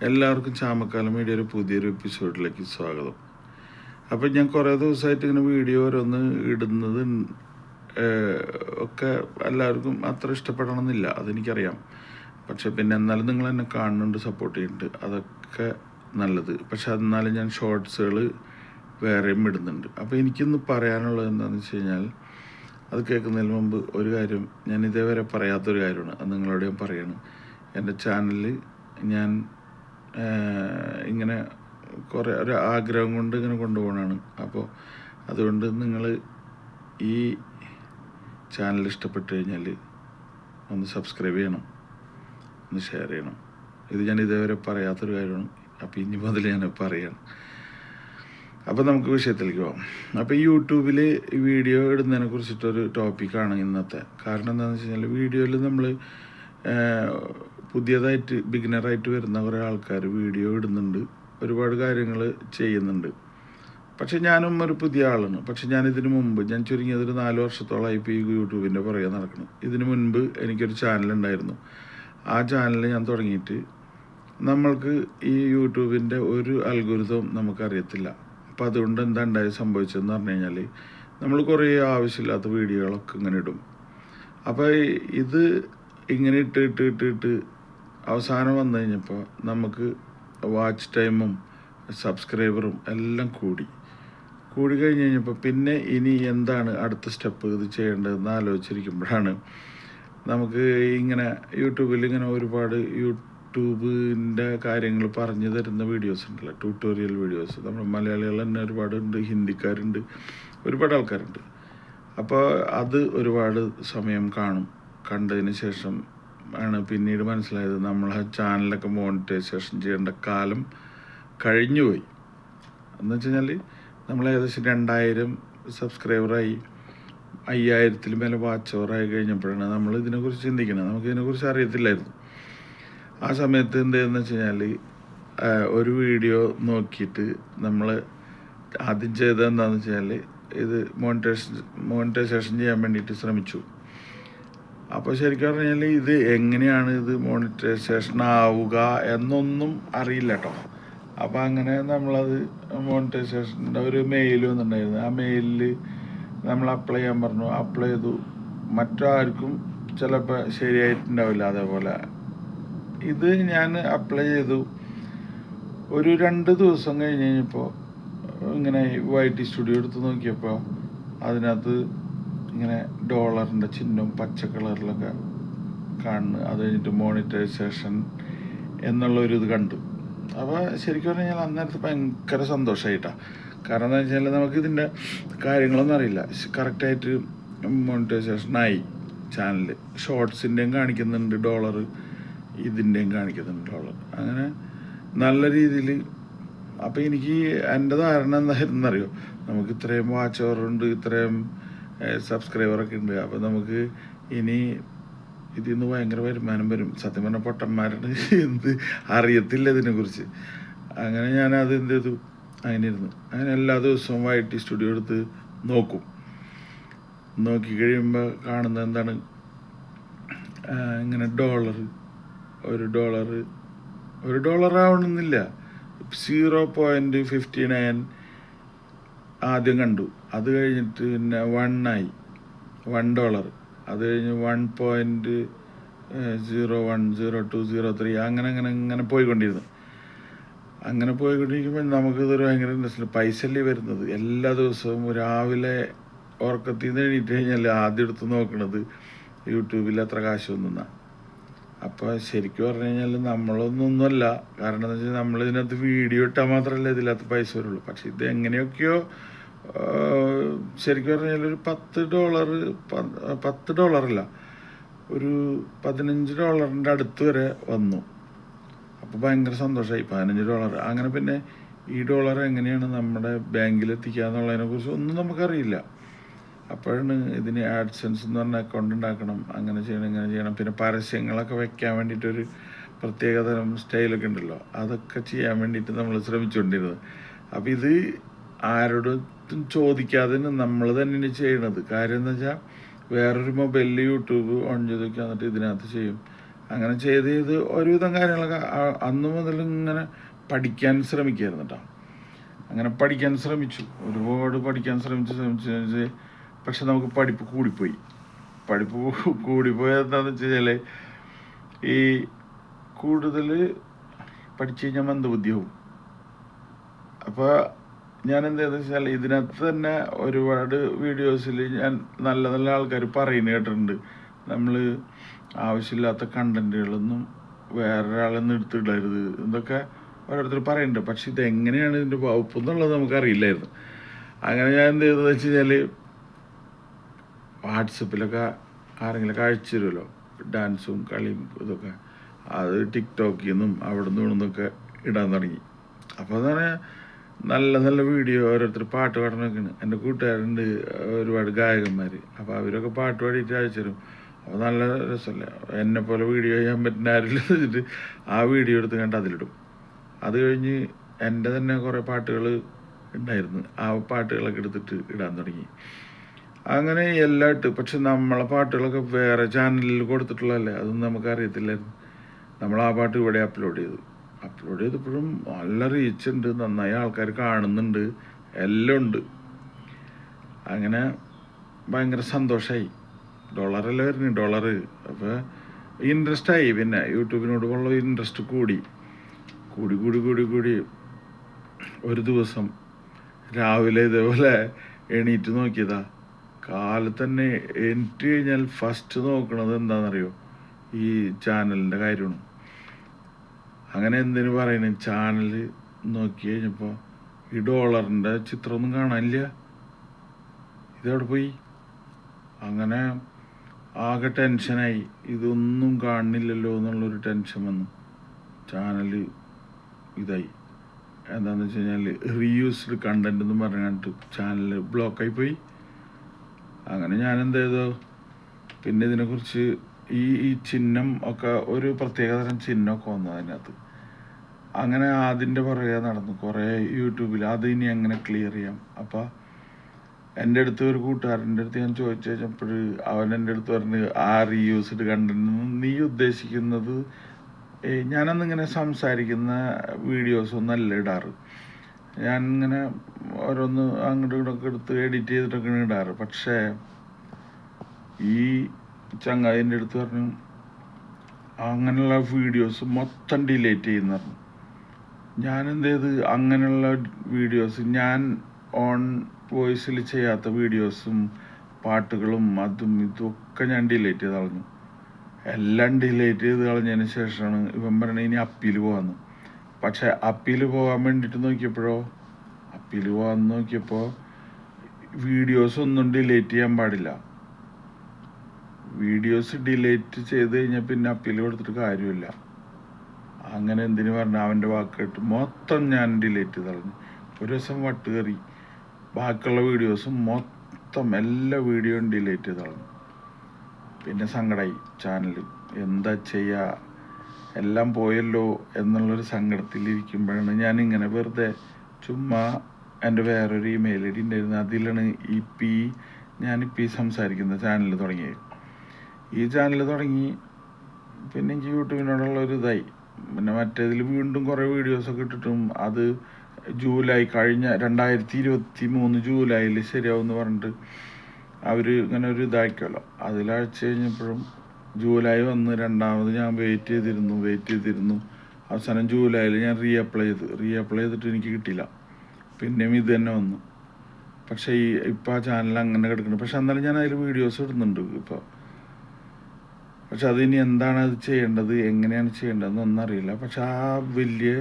എല്ലാവർക്കും ചാമക്കാലം മീഡിയയുടെ പുതിയൊരു എപ്പിസോഡിലേക്ക് സ്വാഗതം. അപ്പം ഞാൻ കുറേ ദിവസമായിട്ട് ഇങ്ങനെ വീഡിയോ ഓരോന്ന് ഇടുന്നത് ഒക്കെ എല്ലാവർക്കും അത്ര ഇഷ്ടപ്പെടണമെന്നില്ല, അതെനിക്കറിയാം. പക്ഷെ പിന്നെ എന്നാലും നിങ്ങൾ എന്നെ കാണുന്നുണ്ട്, സപ്പോർട്ട് ചെയ്യുന്നുണ്ട്, അതൊക്കെ നല്ലത്. പക്ഷെ എന്നാലും ഞാൻ ഷോർട്സുകൾ വേറെയും ഇടുന്നുണ്ട്. അപ്പോൾ എനിക്കിന്ന് പറയാനുള്ളത് എന്താണെന്ന് വെച്ച് കഴിഞ്ഞാൽ, അത് കേൾക്കുന്നതിന് മുമ്പ് ഒരു കാര്യം ഞാൻ ഇതേവരെ പറയാത്തൊരു കാര്യമാണ്, അത് നിങ്ങളോട് ഞാൻ പറയണം. എൻ്റെ ചാനലിൽ ഞാൻ ഇങ്ങനെ കുറേ ഒരു ആഗ്രഹം കൊണ്ട് ഇങ്ങനെ കൊണ്ടുപോകണതാണ്. അപ്പോൾ അതുകൊണ്ട് നിങ്ങൾ ഈ ചാനൽ ഇഷ്ടപ്പെട്ട് കഴിഞ്ഞാൽ ഒന്ന് സബ്സ്ക്രൈബ് ചെയ്യണം, ഒന്ന് ഷെയർ ചെയ്യണം. ഇത് ഞാൻ ഇതേവരെ പറയാത്തൊരു കാര്യമാണ്. അപ്പോൾ ഇനി മുതൽ ഞാൻ പറയണം. അപ്പോൾ നമുക്ക് വിഷയത്തിലേക്ക് പോകാം. അപ്പോൾ ഈ യൂട്യൂബിൽ വീഡിയോ ഇടുന്നതിനെ കുറിച്ചിട്ടൊരു ടോപ്പിക്കാണ് ഇന്നത്തെ. കാരണം എന്താണെന്ന് വെച്ച് കഴിഞ്ഞാൽ, വീഡിയോയിൽ നമ്മൾ പുതിയതായിട്ട് ബിഗിനറായിട്ട് വരുന്ന കുറേ ആൾക്കാർ വീഡിയോ ഇടുന്നുണ്ട്, ഒരുപാട് കാര്യങ്ങൾ ചെയ്യുന്നുണ്ട്. പക്ഷെ ഞാനും ഒരു പുതിയ ആളാണ്. പക്ഷെ ഞാനിതിന് മുമ്പ് ഞാൻ ചുരുങ്ങിയത് ഒരു 4 വർഷത്തോളമായി ഇപ്പോൾ ഈ യൂട്യൂബിൻ്റെ പുറകെ നടക്കണം. ഇതിന് മുൻപ് എനിക്കൊരു ചാനലുണ്ടായിരുന്നു. ആ ചാനൽ ഞാൻ തുടങ്ങിയിട്ട് നമ്മൾക്ക് ഈ യൂട്യൂബിൻ്റെ ഒരു അൽഗോരിതം നമുക്കറിയത്തില്ല. അപ്പം അതുകൊണ്ട് എന്താ സംഭവിച്ചതെന്ന് പറഞ്ഞു കഴിഞ്ഞാൽ, നമ്മൾ കുറേ ആവശ്യമില്ലാത്ത വീഡിയോകളൊക്കെ ഇങ്ങനെ ഇടും. അപ്പോൾ ഇത് ഇങ്ങനെ ഇട്ട് അവസാനം വന്നു കഴിഞ്ഞപ്പോൾ നമുക്ക് വാച്ച് ടൈമും സബ്സ്ക്രൈബറും എല്ലാം കൂടി കഴിഞ്ഞ് കഴിഞ്ഞപ്പോൾ പിന്നെ ഇനി എന്താണ് അടുത്ത സ്റ്റെപ്പ് ഇത് ചെയ്യേണ്ടതെന്ന് ആലോചിച്ചിരിക്കുമ്പോഴാണ് നമുക്ക് ഇങ്ങനെ യൂട്യൂബിൽ ഇങ്ങനെ ഒരുപാട് യൂട്യൂബിൻ്റെ കാര്യങ്ങൾ പറഞ്ഞു തരുന്ന വീഡിയോസ് ഉണ്ടല്ലോ, ട്യൂട്ടോറിയൽ വീഡിയോസ്. നമ്മൾ മലയാളികൾ തന്നെ ഒരുപാടുണ്ട്, ഹിന്ദിക്കാരുണ്ട്, ഒരുപാട് ആൾക്കാരുണ്ട്. അപ്പോൾ അത് ഒരുപാട് സമയം കണ്ടതിന് ശേഷം ആണ് പിന്നീട് മനസ്സിലായത് നമ്മൾ ആ ചാനലൊക്കെ മോണിറ്റൈസേഷൻ ചെയ്യേണ്ട കാലം കഴിഞ്ഞുപോയി. എന്ന് വെച്ച് കഴിഞ്ഞാൽ നമ്മൾ ഏകദേശം 2000 സബ്സ്ക്രൈബറായി, 5000-ൽ മേലെ വാച്ച് ഓവറായി കഴിഞ്ഞപ്പോഴാണ് നമ്മൾ ഇതിനെക്കുറിച്ച് ചിന്തിക്കുന്നത്. നമുക്കിതിനെക്കുറിച്ച് അറിയത്തില്ലായിരുന്നു. ആ സമയത്ത് എന്താണെന്ന് വെച്ച് കഴിഞ്ഞാൽ, ഒരു വീഡിയോ നോക്കിയിട്ട് നമ്മൾ ആദ്യം ചെയ്തത് എന്താണെന്ന് വെച്ച് കഴിഞ്ഞാൽ, ഇത് മോണിറ്റൈസേഷൻ ചെയ്യാൻ വേണ്ടിയിട്ട് ശ്രമിച്ചു. അപ്പോൾ ശരിക്കും പറഞ്ഞു കഴിഞ്ഞാൽ ഇത് എങ്ങനെയാണ് ഇത് മോണിറ്റൈസേഷൻ ആവുക എന്നൊന്നും അറിയില്ല കേട്ടോ. അപ്പോൾ അങ്ങനെ നമ്മളത് മോണിറ്റൈസേഷൻ്റെ ഒരു മെയിൽ വന്നിട്ടുണ്ടായിരുന്നു. ആ മെയിലിൽ നമ്മൾ അപ്ലൈ ചെയ്യാൻ പറഞ്ഞു. അപ്ലൈ ചെയ്തു. മറ്റാർക്കും ചിലപ്പോൾ ശരിയായിട്ടുണ്ടാവില്ല. അതേപോലെ ഇത് ഞാൻ അപ്ലൈ ചെയ്തു. ഒരു 2 ദിവസം കഴിഞ്ഞപ്പോൾ ഇങ്ങനെ YT സ്റ്റുഡിയോ എടുത്ത് നോക്കിയപ്പോൾ അതിനകത്ത് ഇങ്ങനെ ഡോളറിൻ്റെ ചിഹ്നം പച്ച കളറിലൊക്കെ കാണുന്നു. അത് കഴിഞ്ഞിട്ട് മോണിറ്റൈസേഷൻ എന്നുള്ളൊരു ഇത് കണ്ടു. അപ്പോൾ ശരിക്കും പറഞ്ഞു കഴിഞ്ഞാൽ അന്നേരത്ത് ഭയങ്കര സന്തോഷമായിട്ടാണ്. കാരണം എന്താ വെച്ചാൽ നമുക്കിതിൻ്റെ കാര്യങ്ങളൊന്നും അറിയില്ല. കറക്റ്റായിട്ട് മോണിറ്റൈസേഷനായി ചാനൽ. ഷോർട്സിൻ്റെയും കാണിക്കുന്നുണ്ട് ഡോളർ, ഇതിൻ്റെയും കാണിക്കുന്നുണ്ട് ഡോളർ. അങ്ങനെ നല്ല രീതിയിൽ. അപ്പോൾ എനിക്ക് എൻ്റെ ധാരണ എന്തായിരുന്നറിയോ, നമുക്ക് ഇത്രയും വാച്ച് ഓവറുണ്ട്, ഇത്രയും സബ്സ്ക്രൈബറൊക്കെ ഉണ്ട്, അപ്പോൾ നമുക്ക് ഇനി ഇതിൽ നിന്ന് ഭയങ്കര വരുമാനം വരും. സത്യം പറഞ്ഞാൽ പൊട്ടന്മാരുടെ എന്ത് അറിയത്തില്ല ഇതിനെക്കുറിച്ച്. അങ്ങനെ ഞാനത് എന്ത് ചെയ്തു, അങ്ങനെ എല്ലാ ദിവസവും YT സ്റ്റുഡിയോ എടുത്ത് നോക്കി കഴിയുമ്പോൾ കാണുന്നത് എന്താണ്, ഇങ്ങനെ ഒരു ഡോളർ ആവണമെന്നില്ല, 0.59 ആദ്യം കണ്ടു. അത് കഴിഞ്ഞിട്ട് പിന്നെ $1. അത് കഴിഞ്ഞ് 1.010203 അങ്ങനെ പോയിക്കൊണ്ടിരുന്നു. അങ്ങനെ പോയിക്കൊണ്ടിരിക്കുമ്പോൾ നമുക്കിതൊരു ഭയങ്കര ഇൻട്രസ്റ്റ്. പൈസ അല്ലേ വരുന്നത്. എല്ലാ ദിവസവും രാവിലെ ഉറക്കത്തിൽ നിന്ന് എണീറ്റ് കഴിഞ്ഞാൽ ആദ്യം എടുത്ത് നോക്കണത് യൂട്യൂബിൽ എത്ര കാശ് വന്നാ. അപ്പോൾ ശരിക്കും പറഞ്ഞു കഴിഞ്ഞാൽ നമ്മളൊന്നൊന്നുമല്ല. കാരണം എന്താ വെച്ചാൽ നമ്മളിതിനകത്ത് വീഡിയോ ഇട്ടാൽ മാത്രമല്ല ഇതിനകത്ത് പൈസ വരുള്ളൂ. പക്ഷെ ഇത് എങ്ങനെയൊക്കെയോ ശരിക്കും പറഞ്ഞു കഴിഞ്ഞാൽ ഒരു $10 ഒരു $15 അടുത്ത് വരെ വന്നു. അപ്പോൾ ഭയങ്കര സന്തോഷമായി. $15. അങ്ങനെ പിന്നെ ഈ ഡോളർ എങ്ങനെയാണ് നമ്മുടെ ബാങ്കിൽ എത്തിക്കുക എന്നുള്ളതിനെ കുറിച്ച് ഒന്നും നമുക്കറിയില്ല. അപ്പോഴാണ് ഇതിന് ആഡ്സെൻസ് എന്ന് പറഞ്ഞ അക്കൗണ്ട് ഉണ്ടാക്കണം, അങ്ങനെ ചെയ്യണം. പിന്നെ പരസ്യങ്ങളൊക്കെ വെക്കാൻ വേണ്ടിയിട്ടൊരു പ്രത്യേകതരം സ്റ്റൈലൊക്കെ ഉണ്ടല്ലോ, അതൊക്കെ ചെയ്യാൻ വേണ്ടിയിട്ട് നമ്മൾ ശ്രമിച്ചുകൊണ്ടിരുന്നത്. അപ്പോൾ ഇത് ആരോടും ചോദിക്കാതെ നമ്മൾ തന്നെയാണ് ചെയ്യണത്. കാര്യം എന്താ വെച്ചാൽ, വേറൊരു മൊബൈലിൽ യൂട്യൂബ് ഓൺ ചെയ്ത് വയ്ക്കുക, എന്നിട്ട് ഇതിനകത്ത് ചെയ്യും. അങ്ങനെ ചെയ്ത് ചെയ്ത് ഒരുവിധം കാര്യങ്ങളൊക്കെ അന്ന് മുതൽ ഇങ്ങനെ പഠിക്കാൻ ശ്രമിക്കുകയായിരുന്നു കേട്ടോ. അങ്ങനെ പഠിക്കാൻ ശ്രമിച്ചു, ഒരുപാട് പഠിക്കാൻ ശ്രമിച്ച് പക്ഷെ നമുക്ക് പഠിപ്പ് കൂടിപ്പോയി. കൂടിപ്പോയത് എന്താണെന്ന് വെച്ച് കഴിഞ്ഞാൽ ഈ കൂടുതൽ പഠിച്ചു കഴിഞ്ഞാൽ മന്ദബുദ്ധിയാവും. അപ്പോൾ ഞാൻ എന്താണെന്ന് വെച്ചാൽ ഇതിനകത്ത് തന്നെ ഒരുപാട് വീഡിയോസിൽ ഞാൻ നല്ല നല്ല ആൾക്കാർ പറയുന്നത് കേട്ടിട്ടുണ്ട്, നമ്മൾ ആവശ്യമില്ലാത്ത കണ്ടന്റുകളൊന്നും വേറൊരാളിൽ നിന്ന് എടുത്തിടരുത് എന്നൊക്കെ ഓരോരുത്തർ പറയുന്നുണ്ട്. പക്ഷെ ഇതെങ്ങനെയാണ് ഇതിൻ്റെ വകുപ്പ് എന്നുള്ളത് നമുക്കറിയില്ലായിരുന്നു. അങ്ങനെ ഞാൻ എന്ത് ചെയ്തതെന്ന് വെച്ച് കഴിഞ്ഞാൽ വാട്സപ്പിലൊക്കെ ആരെങ്കിലുമൊക്കെ അയച്ചു തരുമല്ലോ ഡാൻസും കളിയും ഇതൊക്കെ, അത് ടിക്ടോക്കിൽ നിന്നും അവിടെ നിന്നൊക്കെ ഇടാൻ തുടങ്ങി. അപ്പോൾ അതാണ് നല്ല നല്ല വീഡിയോ ഓരോരുത്തർ പാട്ട് പാടണമൊക്കെയാണ്. എൻ്റെ കൂട്ടുകാരുണ്ട് ഒരുപാട് ഗായകന്മാർ, അപ്പോൾ അവരൊക്കെ പാട്ട് പാടിയിട്ട് അയച്ചു തരും. അപ്പോൾ നല്ല രസമല്ല, എന്നെപ്പോലെ വീഡിയോ ചെയ്യാൻ പറ്റുന്ന ആരെങ്കിലും വെച്ചിട്ട് ആ വീഡിയോ എടുത്ത് കണ്ട് അതിലിടും. അത് കഴിഞ്ഞ് എൻ്റെ തന്നെ കുറേ പാട്ടുകൾ ഉണ്ടായിരുന്നു, ആ പാട്ടുകളൊക്കെ എടുത്തിട്ട് ഇടാൻ തുടങ്ങി. അങ്ങനെ എല്ലാം ഇട്ട്. പക്ഷെ നമ്മളെ പാട്ടുകളൊക്കെ വേറെ ചാനലിൽ കൊടുത്തിട്ടുള്ളതല്ലേ, അതൊന്നും നമുക്കറിയത്തില്ലായിരുന്നു. നമ്മൾ ആ പാട്ട് ഇവിടെ അപ്ലോഡ് ചെയ്തപ്പോഴും നല്ല റീച്ച് ഉണ്ട്, നന്നായി ആൾക്കാർ കാണുന്നുണ്ട്, എല്ലാം ഉണ്ട്. അങ്ങനെ ഭയങ്കര സന്തോഷമായി. ഡോളറല്ലേ വരുന്നത്, ഡോളറ്. അപ്പോൾ ഇൻട്രസ്റ്റായി, പിന്നെ യൂട്യൂബിനോടുള്ള ഇൻട്രസ്റ്റ് കൂടി ഒരു ദിവസം രാവിലെ ഇതേപോലെ എണീറ്റ് നോക്കിയതാ. കാലത്ത് തന്നെ എണീറ്റ് കഴിഞ്ഞാൽ ഫസ്റ്റ് നോക്കണത് എന്താണെന്നറിയോ, ഈ ചാനലിൻ്റെ കാര്യമാണ്. അങ്ങനെ എന്തിനു പറയുന്നത്, ചാനൽ നോക്കി കഴിഞ്ഞപ്പോൾ ഈ ഡോളറിൻ്റെ ചിത്രമൊന്നും കാണാനില്ല, ഇതെവിടെ പോയി? അങ്ങനെ ആകെ ടെൻഷനായി, ഇതൊന്നും കാണുന്നില്ലല്ലോ എന്നുള്ളൊരു ടെൻഷൻ വന്നു. ചാനൽ ഇതായി, എന്താണെന്ന് വെച്ച് കഴിഞ്ഞാൽ റീയൂസ്ഡ് കണ്ടന്റ് എന്ന് പറഞ്ഞിട്ട് ചാനൽ ബ്ലോക്കായി പോയി. അങ്ങനെ ഞാൻ എന്ത് ചെയ്തു, പിന്നെ ഇതിനെക്കുറിച്ച് ഈ ചിഹ്നം ഒക്കെ ഒരു പ്രത്യേകതരം ചിഹ്നമൊക്കെ വന്നു അതിനകത്ത്. അങ്ങനെ അതിൻ്റെ പുറകെ നടന്നു കുറേ യൂട്യൂബിൽ, അത് ഇനി എങ്ങനെ ക്ലിയർ ചെയ്യാം. അപ്പോൾ എൻ്റെ അടുത്ത് ഒരു കൂട്ടുകാരൻ്റെ അടുത്ത് ഞാൻ ചോദിച്ചു കഴിഞ്ഞപ്പോൾ അവൻ എൻ്റെ അടുത്ത് പറഞ്ഞ്, ആ റീയൂസ്ഡ് കണ്ടന്റ് നീ ഉദ്ദേശിക്കുന്നത്, ഞാനന്നിങ്ങനെ സംസാരിക്കുന്ന വീഡിയോസൊന്നല്ല ഇടാറ്, ഞാൻ ഇങ്ങനെ ഓരോന്ന് അങ്ങോട്ടും ഇങ്ങോട്ടൊക്കെ എടുത്ത് എഡിറ്റ് ചെയ്തിട്ടൊക്കെയാണ് ഇടാറ്. പക്ഷേ ഈ ചങ്ങാതിൻ്റെ അടുത്ത് പറഞ്ഞു, അങ്ങനെയുള്ള വീഡിയോസ് മൊത്തം ഡിലീറ്റ് ചെയ്യുന്ന പറഞ്ഞു. ഞാൻ എന്ത് ചെയ്ത്, അങ്ങനെയുള്ള വീഡിയോസ് ഞാൻ ഓൺ വോയിസിൽ ചെയ്യാത്ത വീഡിയോസും പാട്ടുകളും അതും ഇതൊക്കെ ഞാൻ ഡിലീറ്റ് ചെയ്ത് കളഞ്ഞു. എല്ലാം ഡിലീറ്റ് ചെയ്ത് കളഞ്ഞതിന് ശേഷമാണ് ഇവൻ പറഞ്ഞത് ഇനി അപ്പീൽ പോകാമെന്ന്. പക്ഷെ അപ്പീൽ പോകാൻ വേണ്ടിയിട്ട് നോക്കിയപ്പോൾ വീഡിയോസ് ഒന്നും ഡിലീറ്റ് ചെയ്യാൻ പാടില്ല. വീഡിയോസ് ഡിലീറ്റ് ചെയ്ത് കഴിഞ്ഞാൽ പിന്നെ അപ്പീൽ കൊടുത്തിട്ട് കാര്യമില്ല. അങ്ങനെ എന്തിനു പറഞ്ഞാൽ അവൻ്റെ വാക്ക് കേട്ട് മൊത്തം ഞാൻ ഡിലീറ്റ് ചെയ്ത് കളഞ്ഞു. ഒരു ദിവസം വട്ട് കയറി, ബാക്കിയുള്ള വീഡിയോസും മൊത്തം എല്ലാ വീഡിയോയും ഡിലീറ്റ് ചെയ്ത് കളഞ്ഞു. പിന്നെ സങ്കടമായി ചാനൽ, എന്താ ചെയ്യുക, എല്ലാം പോയല്ലോ എന്നുള്ളൊരു സങ്കടത്തിലിരിക്കുമ്പോഴാണ് ഞാനിങ്ങനെ വെറുതെ ചുമ്മാ എൻ്റെ വേറൊരു ഇമെയിൽ ഐ ഡി ഉണ്ടായിരുന്നു, അതിലാണ് ഞാനിപ്പോൾ ഈ സംസാരിക്കുന്ന ചാനൽ തുടങ്ങിയത്. ഈ ചാനൽ തുടങ്ങി പിന്നെ എനിക്ക് യൂട്യൂബിനോടുള്ളൊരു ഇതായി. പിന്നെ മറ്റേതിൽ വീണ്ടും കുറേ വീഡിയോസൊക്കെ ഇട്ടിട്ടും അത് കഴിഞ്ഞ 2023 ജൂലൈയിൽ ശരിയാവുമെന്ന് പറഞ്ഞിട്ട് അവർ ഇങ്ങനെ ഒരു ഇതാക്കിയല്ലോ, അതിലയച്ചു കഴിഞ്ഞപ്പോഴും ജൂലൈ വന്ന് രണ്ടാമത് ഞാൻ വെയിറ്റ് ചെയ്തിരുന്നു. അവസാനം ജൂലൈയിൽ ഞാൻ റീഅപ്ലൈ ചെയ്തിട്ട് എനിക്ക് കിട്ടിയില്ല. പിന്നെയും ഇത് തന്നെ വന്നു. പക്ഷേ ഇപ്പം ആ ചാനൽ അങ്ങനെ കിടക്കുന്നു. പക്ഷെ എന്നാലും ഞാൻ അതിൽ വീഡിയോസ് ഇടുന്നുണ്ട് ഇപ്പോൾ. പക്ഷെ അതിനി എന്താണ് അത് ചെയ്യേണ്ടത്, എങ്ങനെയാണ് ചെയ്യേണ്ടതെന്നൊന്നും അറിയില്ല. പക്ഷെ ആ വലിയ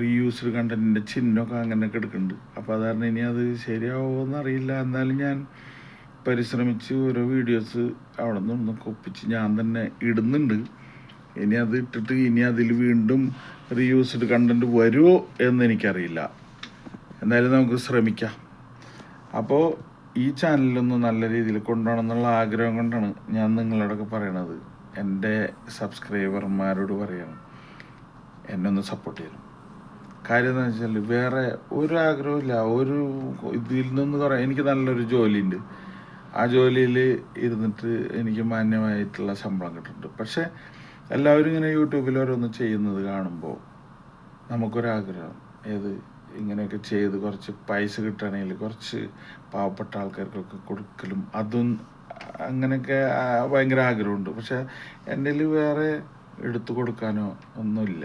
റീയൂസ്ഡ് കണ്ടന്റിൻ്റെ ചിഹ്നമൊക്കെ അങ്ങനെയൊക്കെ എടുക്കുന്നുണ്ട്. അപ്പോൾ അത് കാരണം ഇനി അത് ശരിയാവുമോ അറിയില്ല. എന്നാലും ഞാൻ പരിശ്രമിച്ച് ഓരോ വീഡിയോസ് അവിടെ നിന്നൊക്കെ ഒപ്പിച്ച് ഞാൻ തന്നെ ഇടുന്നുണ്ട്. ഇനി അത് ഇട്ടിട്ട് ഇനി അതിൽ വീണ്ടും റീയൂസ്ഡ് കണ്ടന്റ് വരുമോ എന്നെനിക്കറിയില്ല. എന്തായാലും നമുക്ക് ശ്രമിക്കാം. അപ്പോൾ ഈ ചാനലൊന്ന് നല്ല രീതിയിൽ കൊണ്ടുപോകണം എന്നുള്ള ആഗ്രഹം കൊണ്ടാണ് ഞാൻ നിങ്ങളോടൊക്കെ പറയണത്. എൻ്റെ സബ്സ്ക്രൈബർമാരോട് പറയണം, എന്നെ ഒന്ന് സപ്പോർട്ട് ചെയ്യണം. കാര്യം എന്താണെന്ന് വെച്ചാൽ വേറെ ഒരു ആഗ്രഹമില്ല. ഇതിൽ നിന്ന് പറയാം, എനിക്ക് നല്ലൊരു ജോലിയുണ്ട്, ആ ജോലിയിൽ ഇരുന്നിട്ട് എനിക്ക് മാന്യമായിട്ടുള്ള ശമ്പളം കിട്ടുന്നുണ്ട്. പക്ഷേ എല്ലാവരും ഇങ്ങനെ യൂട്യൂബിൽ ഓരോന്ന് ചെയ്യുന്നത് കാണുമ്പോൾ നമുക്കൊരാഗ്രഹം, ഏത് ഇങ്ങനെയൊക്കെ ചെയ്ത് കുറച്ച് പൈസ കിട്ടുകയാണെങ്കിൽ കുറച്ച് പാവപ്പെട്ട ആൾക്കാർക്കൊക്കെ കൊടുക്കലും അതും അങ്ങനെയൊക്കെ ഭയങ്കര ആഗ്രഹമുണ്ട്. പക്ഷെ എൻ്റെ കയ്യിൽ വേറെ എടുത്തു കൊടുക്കാനോ ഒന്നുമില്ല.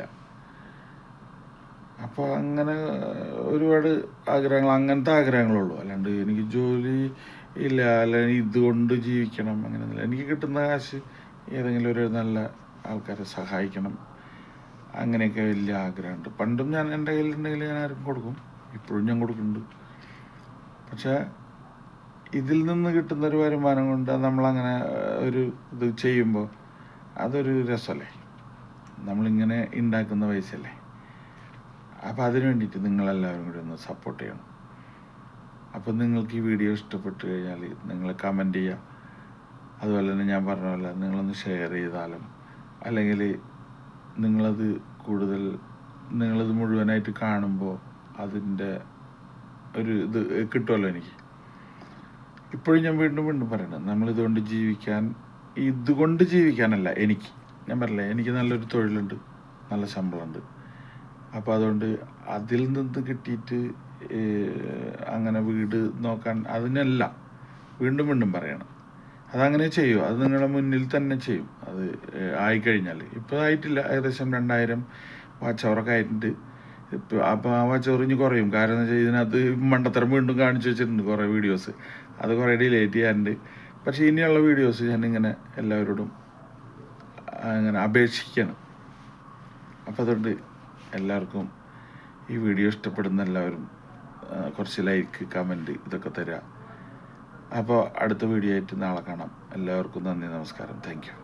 അപ്പോൾ അങ്ങനെ ഒരുപാട് ആഗ്രഹങ്ങൾ, അങ്ങനത്തെ ആഗ്രഹങ്ങളുള്ളൂ. അല്ലാണ്ട് എനിക്ക് ജോലി ഇല്ല, അല്ലെങ്കിൽ ഇതുകൊണ്ട് ജീവിക്കണം അങ്ങനെയൊന്നുമില്ല. എനിക്ക് കിട്ടുന്ന കാശ് ഏതെങ്കിലും ഒരു നല്ല ആൾക്കാരെ സഹായിക്കണം, അങ്ങനെയൊക്കെ വലിയ ആഗ്രഹമുണ്ട്. പണ്ടും ഞാൻ എൻ്റെ കയ്യിലുണ്ടെങ്കിൽ ഞാൻ ആർക്കും കൊടുക്കും, ഇപ്പോഴും ഞാൻ കൊടുക്കുന്നുണ്ട്. പക്ഷേ ഇതിൽ നിന്ന് കിട്ടുന്നൊരു വരുമാനം കൊണ്ട് നമ്മളങ്ങനെ ഒരു ഇത് ചെയ്യുമ്പോൾ അതൊരു രസമല്ലേ, നമ്മളിങ്ങനെ ഉണ്ടാക്കുന്ന പൈസയല്ലേ. അപ്പോൾ അതിന് വേണ്ടിയിട്ട് നിങ്ങളെല്ലാവരും കൂടി ഒന്ന് സപ്പോർട്ട് ചെയ്യണം. അപ്പോൾ നിങ്ങൾക്ക് ഈ വീഡിയോ ഇഷ്ടപ്പെട്ട് കഴിഞ്ഞാൽ നിങ്ങൾ കമൻറ്റ് ചെയ്യുക. അതുപോലെ തന്നെ ഞാൻ പറഞ്ഞ പോലെ നിങ്ങളൊന്ന് ഷെയർ ചെയ്താലും, അല്ലെങ്കിൽ നിങ്ങളത് മുഴുവനായിട്ട് കാണുമ്പോൾ അതിൻ്റെ ഒരു ഇത് കിട്ടുമല്ലോ എനിക്ക്. ഇപ്പോഴും ഞാൻ വീണ്ടും പറയണം, നമ്മളിതുകൊണ്ട് ജീവിക്കാനല്ല, ഞാൻ പറഞ്ഞില്ലേ, എനിക്ക് നല്ലൊരു തൊഴിലുണ്ട്, നല്ല ശമ്പളമുണ്ട്. അപ്പോൾ അതുകൊണ്ട് അതിൽ നിന്ന് കിട്ടിയിട്ട് അങ്ങനെ വീട് നോക്കാൻ അതിനല്ല, വീണ്ടും പറയണം. അതങ്ങനെ ചെയ്യും, അത് നിങ്ങളുടെ മുന്നിൽ തന്നെ ചെയ്യും. അത് ആയിക്കഴിഞ്ഞാൽ, ഇപ്പോൾ ആയിട്ടില്ല, ഏകദേശം 2000 വാച്ച് അവറൊക്കെ ആയിട്ടുണ്ട്. അപ്പോൾ ആ വാച്ച് അവർ ഇനി കുറയും. കാരണം എന്ന് വെച്ചാൽ ഇതിനകത്ത് മണ്ടത്തരം വീണ്ടും കാണിച്ചു വെച്ചിട്ടുണ്ട് കുറേ വീഡിയോസ്, അത് കുറേ ഡിലേറ്റ് ചെയ്യാറുണ്ട്. പക്ഷേ ഇനിയുള്ള വീഡിയോസ് ഞാനിങ്ങനെ എല്ലാവരോടും അങ്ങനെ അപേക്ഷിക്കണം. അപ്പോൾ അതുകൊണ്ട് എല്ലാവർക്കും ഈ വീഡിയോ ഇഷ്ടപ്പെടുന്ന എല്ലാവരും കുറച്ച് ലൈക്ക്, കമൻറ്റ് ഇതൊക്കെ തരിക. അപ്പോൾ അടുത്ത വീഡിയോ ആയിട്ട് നാളെ കാണാം. എല്ലാവർക്കും നന്ദി, നമസ്കാരം, താങ്ക് യു.